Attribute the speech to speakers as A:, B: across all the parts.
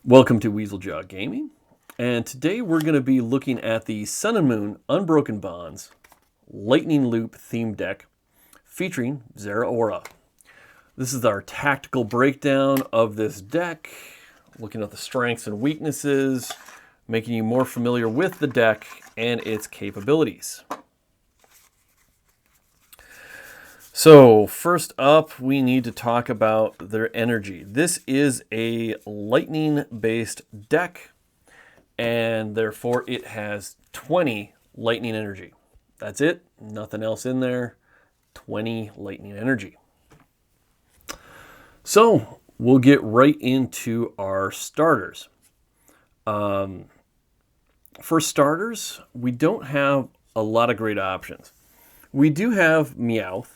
A: Welcome to Weasel Jaw Gaming, and today we're going to be looking at the Sun and Moon Unbroken Bonds Lightning Loop theme deck featuring Zeraora. This is our tactical breakdown of this deck, looking at the strengths and weaknesses, making you more familiar with the deck and its capabilities. So first up, we need to talk about their energy. This is a lightning-based deck, and therefore it has 20 lightning energy. That's it, nothing else in there, 20 lightning energy. So we'll get right into our starters. For starters, we don't have a lot of great options. We do have Meowth,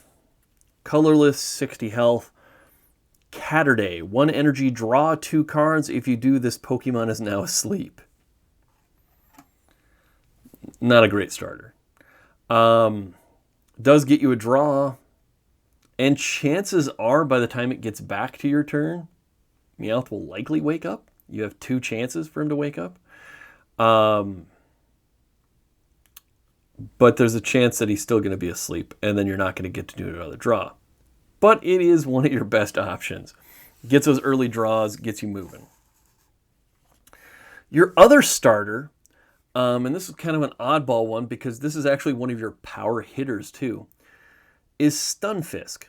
A: colorless, 60 health. Catterday, 1 energy, draw 2 cards. If you do, this Pokemon is now asleep. Not a great starter. Does get you a draw, and chances are by the time it gets back to your turn, Meowth will likely wake up. You have 2 chances for him to wake up. But there's a chance that he's still going to be asleep, and then you're not going to get to do another draw. But it is one of your best options. Gets those early draws, gets you moving. Your other starter, and this is kind of an oddball one because this is actually one of your power hitters too, is Stunfisk.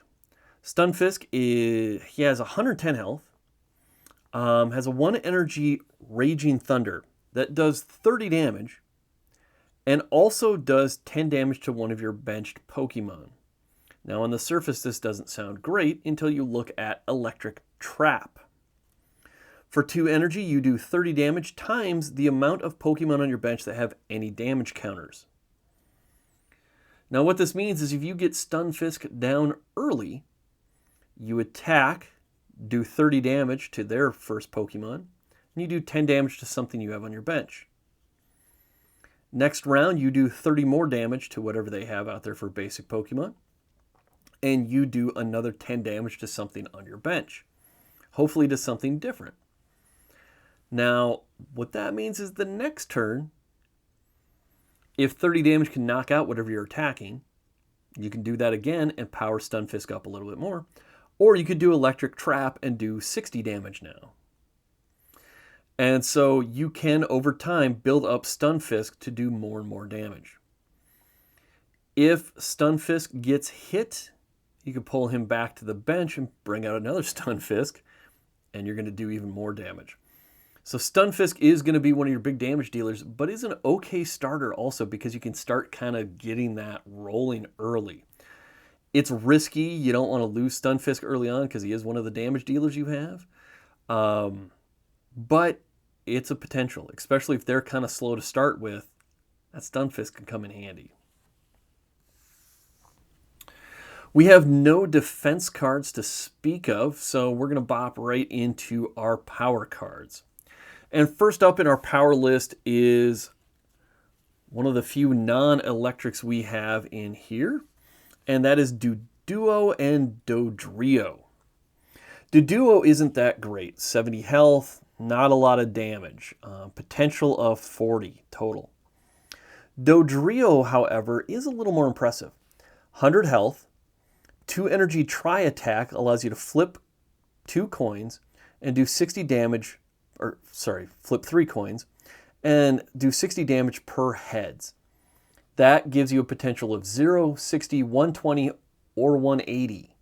A: Stunfisk, he has 110 health, has a 1 energy Raging Thunder that does 30 damage, and also does 10 damage to one of your benched Pokemon. Now on the surface this doesn't sound great until you look at Electric Trap. For 2 energy you do 30 damage times the amount of Pokemon on your bench that have any damage counters. Now what this means is if you get Stunfisk down early, you attack, do 30 damage to their first Pokemon, and you do 10 damage to something you have on your bench. Next round, you do 30 more damage to whatever they have out there for basic Pokemon. And you do another 10 damage to something on your bench. Hopefully to something different. Now, what that means is the next turn, if 30 damage can knock out whatever you're attacking, you can do that again and power Stunfisk up a little bit more. Or you could do Electric Trap and do 60 damage now. And so you can, over time, build up Stunfisk to do more and more damage. If Stunfisk gets hit, you can pull him back to the bench and bring out another Stunfisk, and you're going to do even more damage. So Stunfisk is going to be one of your big damage dealers, but is an okay starter also because you can start kind of getting that rolling early. It's risky. You don't want to lose Stunfisk early on because he is one of the damage dealers you have. But it's a potential, especially if they're kind of slow to start with. That Stunfisk can come in handy. We have no defense cards to speak of, so we're going to bop right into our power cards. And first up in our power list is one of the few non-electrics we have in here, and that is Dodrio and Dodrio. Dodrio isn't that great. 70 health, not a lot of damage. Potential of 40 total. Dodrio, however, is a little more impressive. 100 health, 2 energy tri-attack allows you to flip 2 coins and do 60 damage, flip 3 coins and do 60 damage per heads. That gives you a potential of 0, 60, 120, or 180.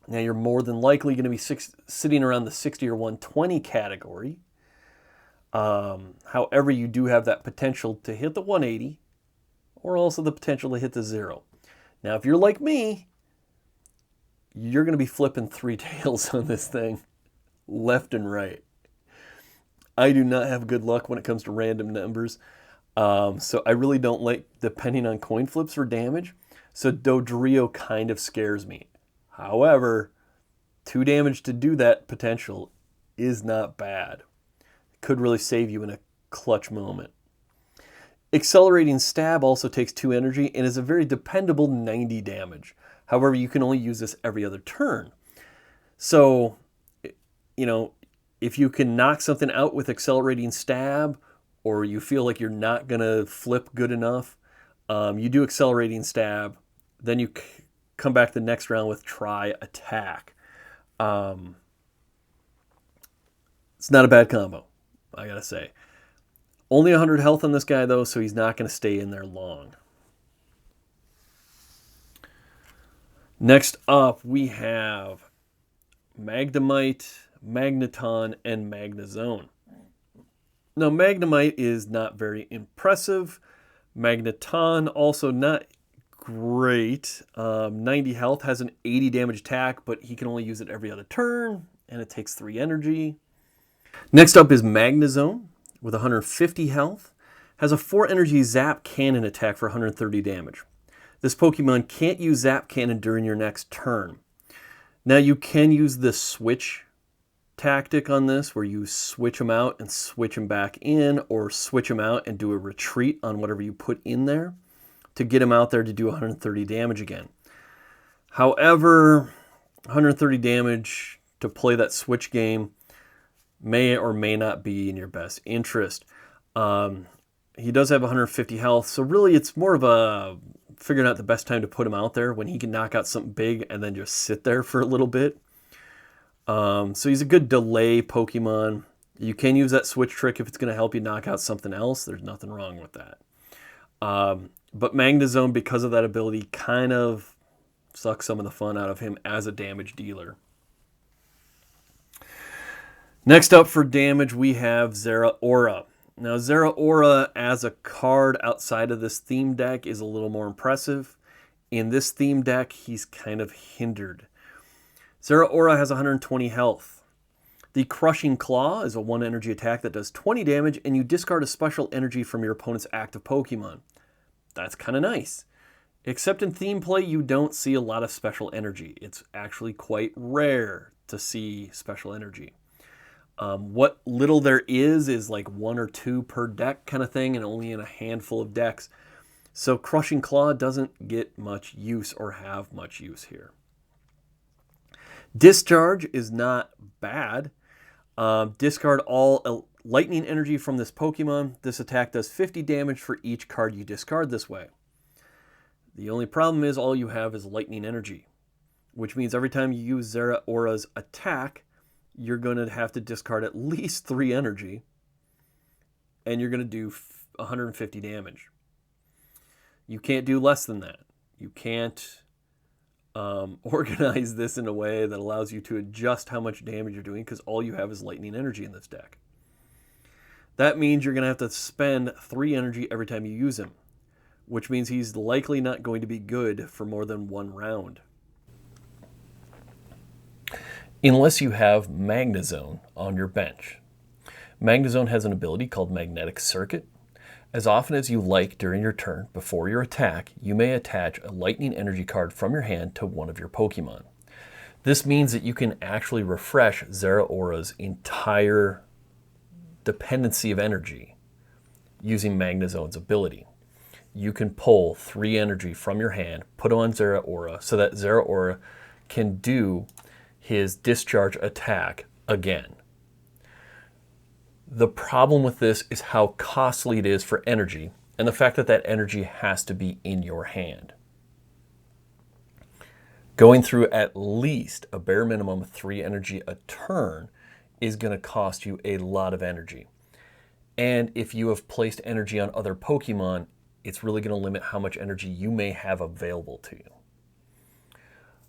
A: Now you're more than likely going to be sitting around the 60 or 120 category. However, you do have that potential to hit the 180 or also the potential to hit the 0. Now, if you're like me, you're going to be flipping 3 tails on this thing left and right. I do not have good luck when it comes to random numbers. So I really don't like depending on coin flips for damage. So Dodrio kind of scares me. However, 2 damage to do that potential is not bad. It could really save you in a clutch moment. Accelerating Stab also takes 2 energy and is a very dependable 90 damage. However, you can only use this every other turn. So, If you can knock something out with Accelerating Stab, or you feel like you're not going to flip good enough, you do Accelerating Stab, then you come back the next round with Try Attack. It's not a bad combo, I gotta say. Only 100 health on this guy, though, so he's not going to stay in there long. Next up, we have Magnemite, Magneton, and Magnazone. Now, Magnemite is not very impressive. Magneton, also not great. 90 health, has an 80 damage attack, but he can only use it every other turn, and it takes 3 energy. Next up is Magnazone, with 150 health. Has a 4 energy Zap Cannon attack for 130 damage. This Pokemon can't use Zap Cannon during your next turn. Now, you can use the switch tactic on this, where you switch them out and switch them back in, or switch them out and do a retreat on whatever you put in there to get him out there to do 130 damage again. However, 130 damage to play that switch game may or may not be in your best interest. He does have 150 health, so really it's more of a figuring out the best time to put him out there when he can knock out something big and then just sit there for a little bit. So he's a good delay Pokemon. You can use that switch trick if it's going to help you knock out something else. There's nothing wrong with that. But Magnazone, because of that ability, kind of sucks some of the fun out of him as a damage dealer. Next up for damage, we have Zeraora. Now, Zeraora as a card outside of this theme deck is a little more impressive. In this theme deck, he's kind of hindered. Zeraora has 120 health. The Crushing Claw is a 1 energy attack that does 20 damage, and you discard a special energy from your opponent's active Pokemon. That's kind of nice. Except in theme play, you don't see a lot of special energy. It's actually quite rare to see special energy. What little there is like 1 or 2 per deck kind of thing, and only in a handful of decks. So Crushing Claw doesn't get much use or have much use here. Discharge is not bad. Discard all lightning energy from this Pokemon. This attack does 50 damage for each card you discard this way. The only problem is all you have is lightning energy, which means every time you use Zeraora's attack, you're going to have to discard at least 3 energy, and you're going to do 150 damage. You can't do less than that. You can't organize this in a way that allows you to adjust how much damage you're doing, because all you have is lightning energy in this deck. That means you're going to have to spend 3 energy every time you use him, which means he's likely not going to be good for more than 1 round. Unless you have Magnazone on your bench. Magnazone has an ability called Magnetic Circuit. As often as you like during your turn, before your attack, you may attach a lightning energy card from your hand to one of your Pokemon. This means that you can actually refresh Zeraora's entire dependency of energy using Magnazone's ability. You can pull 3 energy from your hand, put on Zeraora, so that Zeraora can do his discharge attack again. The problem with this is how costly it is for energy, and the fact that that energy has to be in your hand. Going through at least a bare minimum 3 energy a turn is going to cost you a lot of energy. And if you have placed energy on other Pokemon, it's really going to limit how much energy you may have available to you.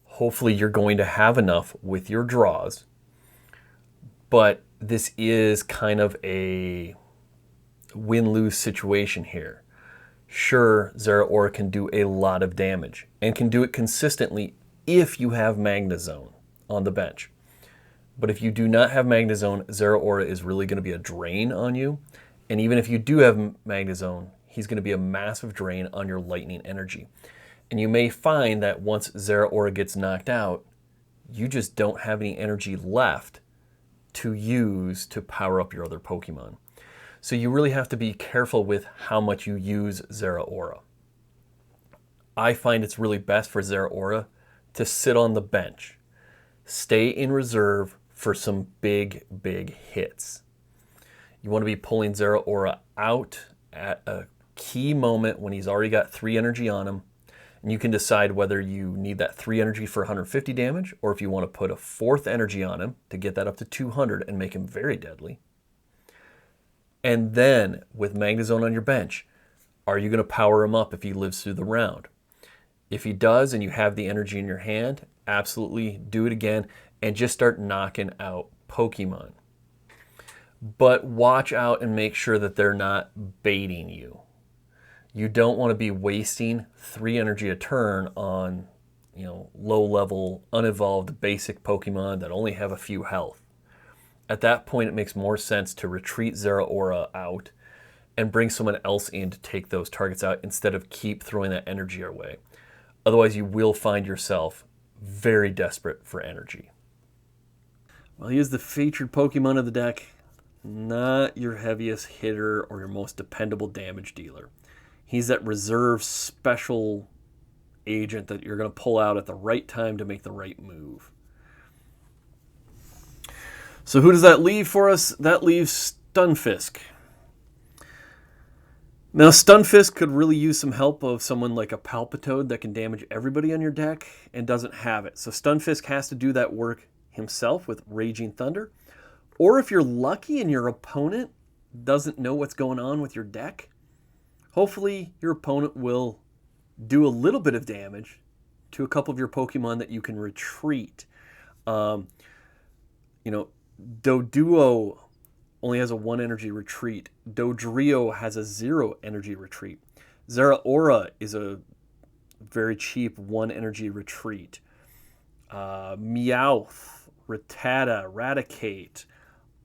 A: Hopefully you're going to have enough with your draws, but this is kind of a win-lose situation here. Sure, Zeraora can do a lot of damage and can do it consistently if you have Magnazone on the bench. But if you do not have Magnazone, Zeraora is really going to be a drain on you. And even if you do have Magnazone, he's going to be a massive drain on your lightning energy. And you may find that once Zeraora gets knocked out, you just don't have any energy left to use to power up your other Pokemon. So you really have to be careful with how much you use Zeraora. I find it's really best for Zeraora to sit on the bench, stay in reserve for some big, big hits. You want to be pulling Zeraora out at a key moment when he's already got 3 energy on him. And you can decide whether you need that 3 energy for 150 damage, or if you want to put a 4th energy on him to get that up to 200 and make him very deadly. And then, with Magnazone on your bench, are you going to power him up if he lives through the round? If he does and you have the energy in your hand, absolutely do it again and just start knocking out Pokemon. But watch out and make sure that they're not baiting you. You don't want to be wasting 3 energy a turn on, low-level, unevolved, basic Pokemon that only have a few health. At that point, it makes more sense to retreat Zeraora out and bring someone else in to take those targets out instead of keep throwing that energy our way. Otherwise, you will find yourself very desperate for energy. Well, he is the featured Pokemon of the deck, not your heaviest hitter or your most dependable damage dealer. He's that reserve special agent that you're going to pull out at the right time to make the right move. So who does that leave for us? That leaves Stunfisk. Now, Stunfisk could really use some help of someone like a Palpitoad that can damage everybody on your deck and doesn't have it. So Stunfisk has to do that work himself with Raging Thunder. Or if you're lucky and your opponent doesn't know what's going on with your deck, hopefully your opponent will do a little bit of damage to a couple of your Pokemon that you can retreat. Dodrio only has a 1 energy retreat. Dodrio has a 0 energy retreat. Zeraora is a very cheap 1 energy retreat. Meowth, Rattata, Raticate,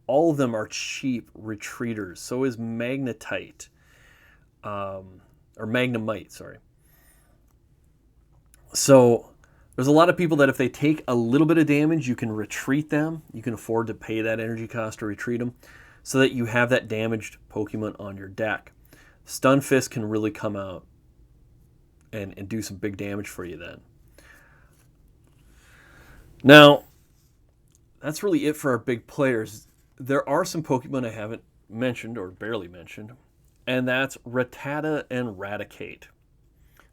A: all of them are cheap retreaters. So is Magnetite, or Magnemite, sorry. So there's a lot of people that if they take a little bit of damage, you can retreat them. You can afford to pay that energy cost to retreat them so that you have that damaged Pokemon on your deck. Stunfisk can really come out and do some big damage for you then. Now, that's really it for our big players. There are some Pokemon I haven't mentioned or barely mentioned, and that's Rattata and Raticate.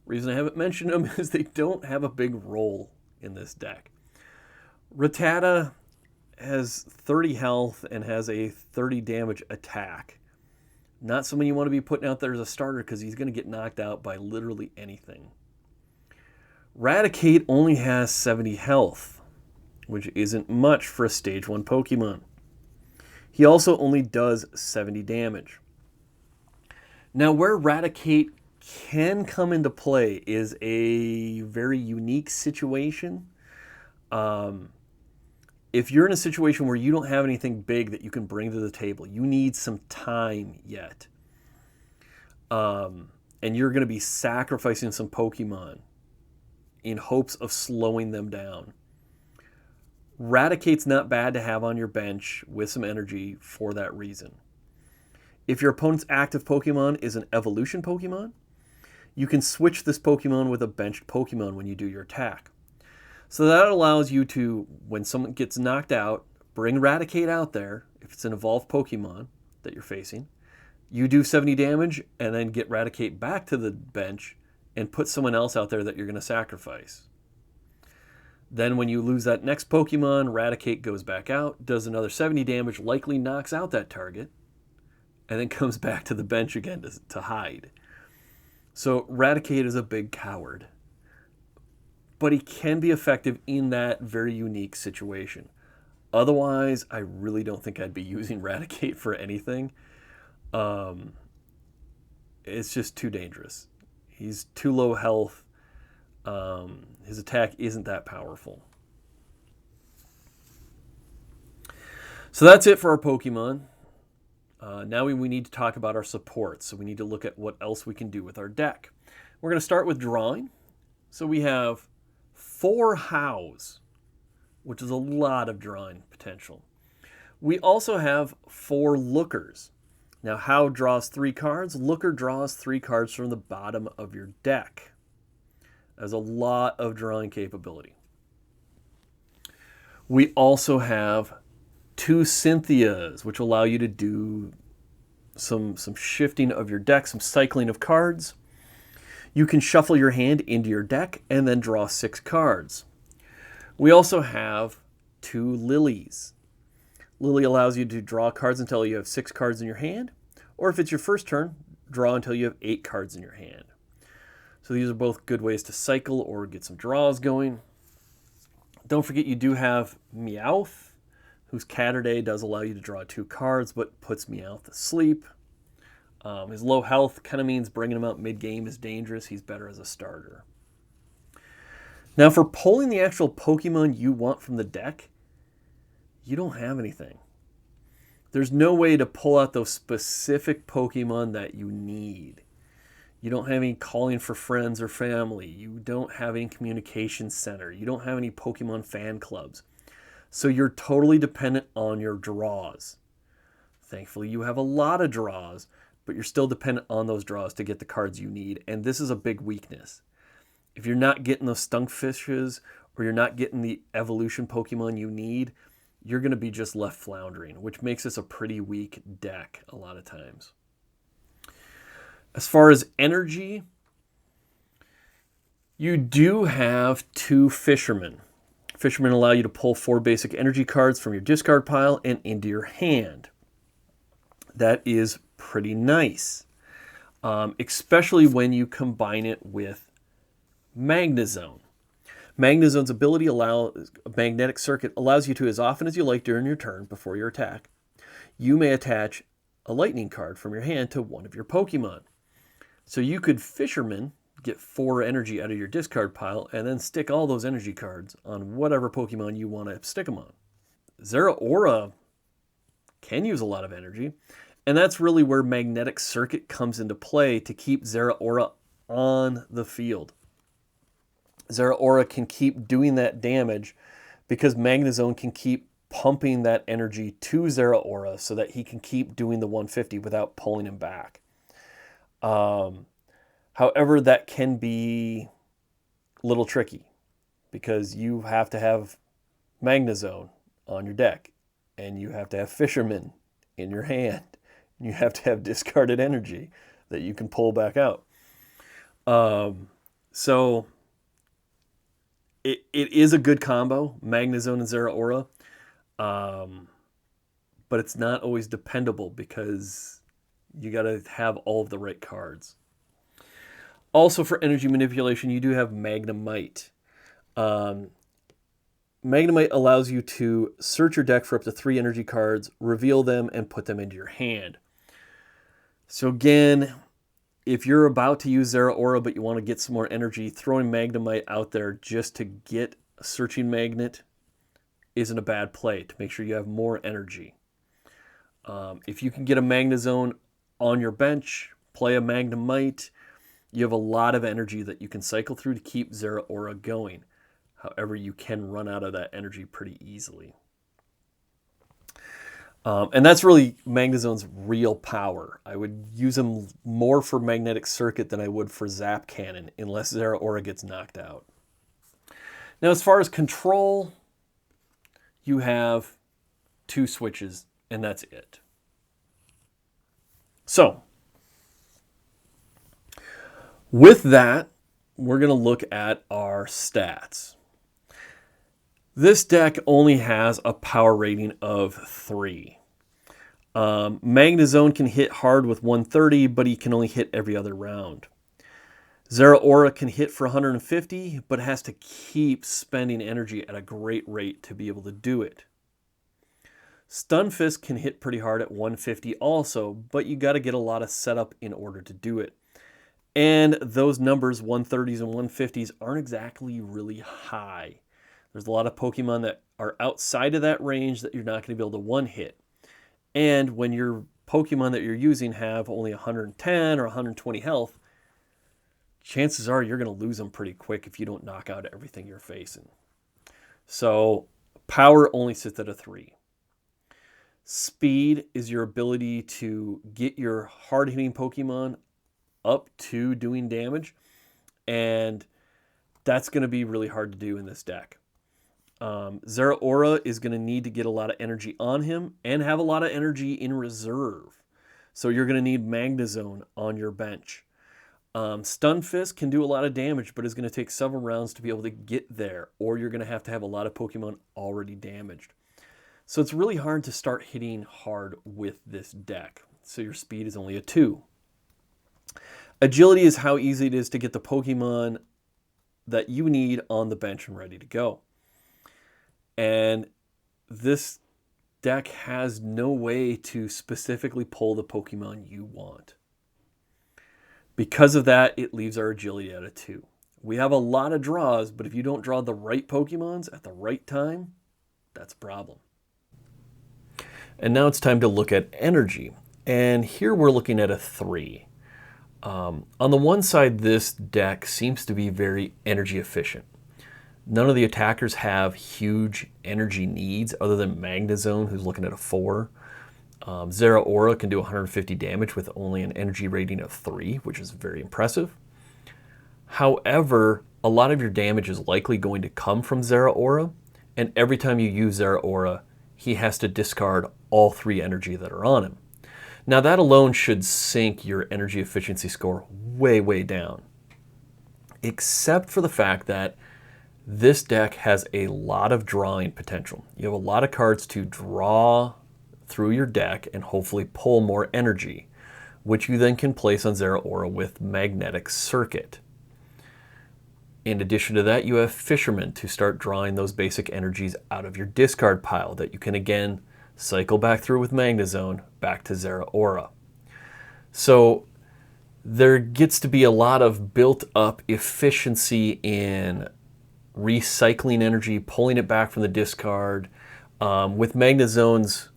A: Reason I haven't mentioned them is they don't have a big role in this deck. Rattata has 30 health and has a 30 damage attack. Not someone you want to be putting out there as a starter because he's going to get knocked out by literally anything. Raticate only has 70 health, which isn't much for a Stage 1 Pokemon. He also only does 70 damage. Now, where Raticate can come into play is a very unique situation. If you're in a situation where you don't have anything big that you can bring to the table, you need some time yet, and you're going to be sacrificing some Pokemon in hopes of slowing them down, Raticate's not bad to have on your bench with some energy for that reason. If your opponent's active Pokemon is an evolution Pokemon, you can switch this Pokemon with a benched Pokemon when you do your attack. So that allows you to, when someone gets knocked out, bring Raticate out there, if it's an evolved Pokemon that you're facing. You do 70 damage and then get Raticate back to the bench and put someone else out there that you're going to sacrifice. Then when you lose that next Pokemon, Raticate goes back out, does another 70 damage, likely knocks out that target, and then comes back to the bench again to hide. So Raticate is a big coward, but he can be effective in that very unique situation. Otherwise, I really don't think I'd be using Raticate for anything. It's just too dangerous. He's too low health. His attack isn't that powerful. So that's it for our Pokemon. Now we need to talk about our supports. So we need to look at what else we can do with our deck. We're going to start with drawing. So we have 4 Hows, which is a lot of drawing potential. We also have 4 Lookers. Now, How draws 3 cards. Looker draws 3 cards from the bottom of your deck. There's a lot of drawing capability. We also have 2 Cynthias, which allow you to do some shifting of your deck, some cycling of cards. You can shuffle your hand into your deck and then draw 6 cards. We also have 2 Lilies. Lily allows you to draw cards until you have 6 cards in your hand, or if it's your first turn, draw until you have 8 cards in your hand. So these are both good ways to cycle or get some draws going. Don't forget you do have Meowth, whose Catterday does allow you to draw 2 cards, but puts Meowth to sleep. His low health kind of means bringing him out mid-game is dangerous. He's better as a starter. Now for pulling the actual Pokemon you want from the deck, you don't have anything. There's no way to pull out those specific Pokemon that you need. You don't have any calling for friends or family. You don't have any communication center. You don't have any Pokemon fan clubs. So you're totally dependent on your draws. Thankfully, you have a lot of draws, but you're still dependent on those draws to get the cards you need. And this is a big weakness. If you're not getting those Stunkfishes or you're not getting the evolution Pokemon you need, you're going to be just left floundering, which makes this a pretty weak deck a lot of times. As far as energy, you do have 2 Fishermen. Fishermen allow you to pull 4 basic energy cards from your discard pile and into your hand. That is pretty nice, especially when you combine it with Magnazone. Magnazone's ability, a magnetic circuit, allows you to, as often as you like during your turn before your attack, you may attach a lightning card from your hand to one of your Pokemon. So you could Fisherman, get 4 energy out of your discard pile, and then stick all those energy cards on whatever Pokemon you want to stick them on. Zeraora can use a lot of energy, and that's really where Magnetic Circuit comes into play to keep Zeraora on the field. Zeraora can keep doing that damage because Magnazone can keep pumping that energy to Zeraora so that he can keep doing the 150 without pulling him back. However, that can be a little tricky because you have to have Magnazone on your deck and you have to have Fisherman in your hand. And you have to have discarded energy that you can pull back out. So it is a good combo, Magnazone and Zeraora, but it's not always dependable because you got to have all of the right cards. Also for energy manipulation, you do have Magnemite. Magnemite allows you to search your deck for up to 3 energy cards, reveal them, and put them into your hand. So again, if you're about to use Zeraora but you want to get some more energy, throwing Magnemite out there just to get a searching magnet isn't a bad play to make sure you have more energy. If you can get a Magnazone on your bench, play a Magnemite, you have a lot of energy that you can cycle through to keep Zeraora going. However, you can run out of that energy pretty easily. And that's really Magnazone's real power. I would use him more for Magnetic Circuit than I would for Zap Cannon, unless Zeraora gets knocked out. Now, as far as control, you have 2 switches, and that's it. So, with that, we're going to look at our stats. This deck only has a power rating of 3. Magnazone can hit hard with 130, but he can only hit every other round. Zeraora can hit for 150, but has to keep spending energy at a great rate to be able to do it. Stunfisk can hit pretty hard at 150 also, but you got to get a lot of setup in order to do it. And those numbers, 130s and 150s, aren't exactly really high. There's a lot of Pokemon that are outside of that range that you're not going to be able to one-hit. And when your Pokemon that you're using have only 110 or 120 health, chances are you're going to lose them pretty quick if you don't knock out everything you're facing. So power only sits at a 3. Speed is your ability to get your hard-hitting Pokemon up to doing damage, and that's going to be really hard to do in this deck. Zeraora is going to need to get a lot of energy on him and have a lot of energy in reserve. So you're going to need Magnazone on your bench. Stunfisk can do a lot of damage, but is going to take several rounds to be able to get there, or you're going to have a lot of Pokemon already damaged. So it's really hard to start hitting hard with this deck. So your speed is only a 2. Agility is how easy it is to get the Pokemon that you need on the bench and ready to go. And this deck has no way to specifically pull the Pokemon you want. Because of that, it leaves our agility at a 2. We have a lot of draws, but if you don't draw the right Pokemons at the right time, that's a problem. And now it's time to look at energy. And here we're looking at a 3. On the one side, this deck seems to be very energy efficient. None of the attackers have huge energy needs other than Magnazone, who's looking at a 4. Zeraora can do 150 damage with only an energy rating of 3, which is very impressive. However, a lot of your damage is likely going to come from Zeraora, and every time you use Zeraora, he has to discard all 3 energy that are on him. Now that alone should sink your energy efficiency score way, way down. Except for the fact that this deck has a lot of drawing potential. You have a lot of cards to draw through your deck and hopefully pull more energy, which you then can place on Zeraora with Magnetic Circuit. In addition to that, you have Fisherman to start drawing those basic energies out of your discard pile that you can again cycle back through with Magnazone back to Zeraora. So there gets to be a lot of built-up efficiency in recycling energy, pulling it back from the discard. With Magnazone's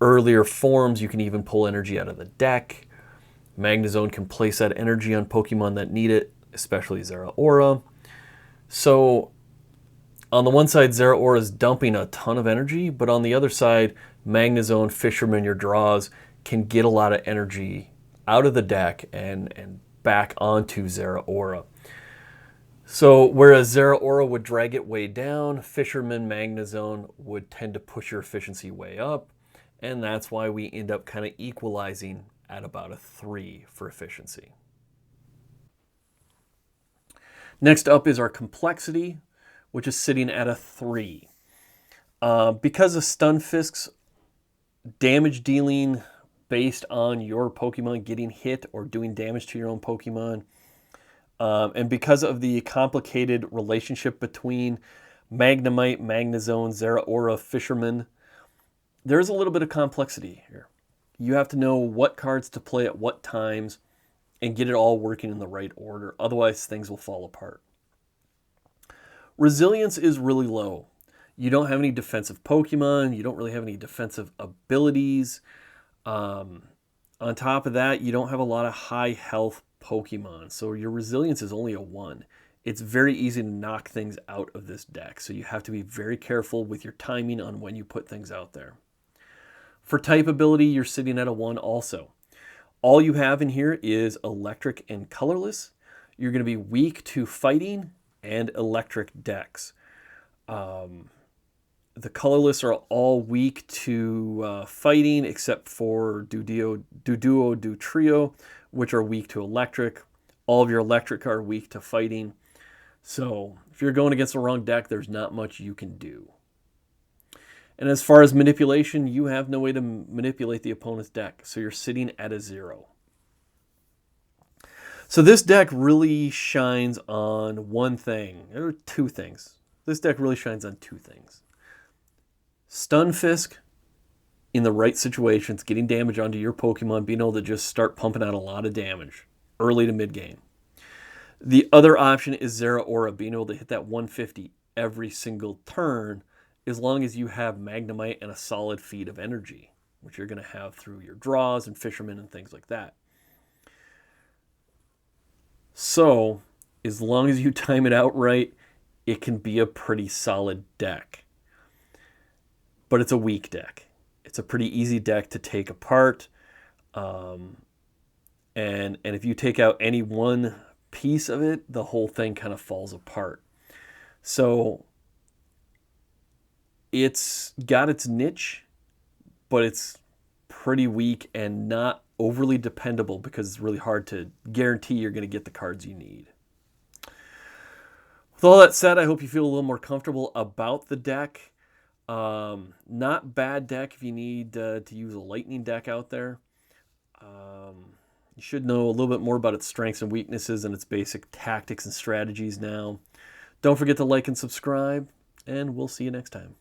A: earlier forms, you can even pull energy out of the deck. Magnazone can place that energy on Pokemon that need it, especially Zeraora. So on the one side, Zeraora is dumping a ton of energy, but on the other side, Magnazone, Fisherman, your draws, can get a lot of energy out of the deck and back onto Zeraora. So whereas Zeraora would drag it way down, Fisherman, Magnazone would tend to push your efficiency way up, and that's why we end up kind of equalizing at about a 3 for efficiency. Next up is our complexity, which is sitting at a 3. Because of Stunfisk's damage dealing based on your Pokemon getting hit or doing damage to your own Pokemon, and because of the complicated relationship between Magnemite, Magnazone, Zeraora, Fisherman, there's a little bit of complexity here. You have to know what cards to play at what times and get it all working in the right order. Otherwise, things will fall apart. Resilience is really low. You don't have any defensive Pokemon. You don't really have any defensive abilities. On top of that, you don't have a lot of high health Pokemon. So your resilience is only a 1. It's very easy to knock things out of this deck. So you have to be very careful with your timing on when you put things out there. For type ability, you're sitting at a 1 also. All you have in here is electric and colorless. You're going to be weak to fighting and electric decks. The colorless are all weak to fighting except for Dodrio, which are weak to electric. All of your electric are weak to fighting. So if you're going against the wrong deck, there's not much you can do. And as far as manipulation, you have no way to manipulate the opponent's deck. So you're sitting at a 0. So this deck really shines on one thing. There are 2 things. This deck really shines on 2 things. Stunfisk, in the right situations, getting damage onto your Pokemon, being able to just start pumping out a lot of damage early to mid-game. The other option is Zeraora, being able to hit that 150 every single turn, as long as you have Magnemite and a solid feed of energy, which you're going to have through your draws and Fishermen and things like that. So, as long as you time it out right, it can be a pretty solid deck. But it's a weak deck. It's a pretty easy deck to take apart. And if you take out any one piece of it, the whole thing kind of falls apart. So It's got its niche, but it's pretty weak and not overly dependable because it's really hard to guarantee you're going to get the cards you need. With all that said, I hope you feel a little more comfortable about the deck. Not bad deck if you need to use a lightning deck out there. You should know a little bit more about its strengths and weaknesses and its basic tactics and strategies now. Don't forget to like and subscribe, and we'll see you next time.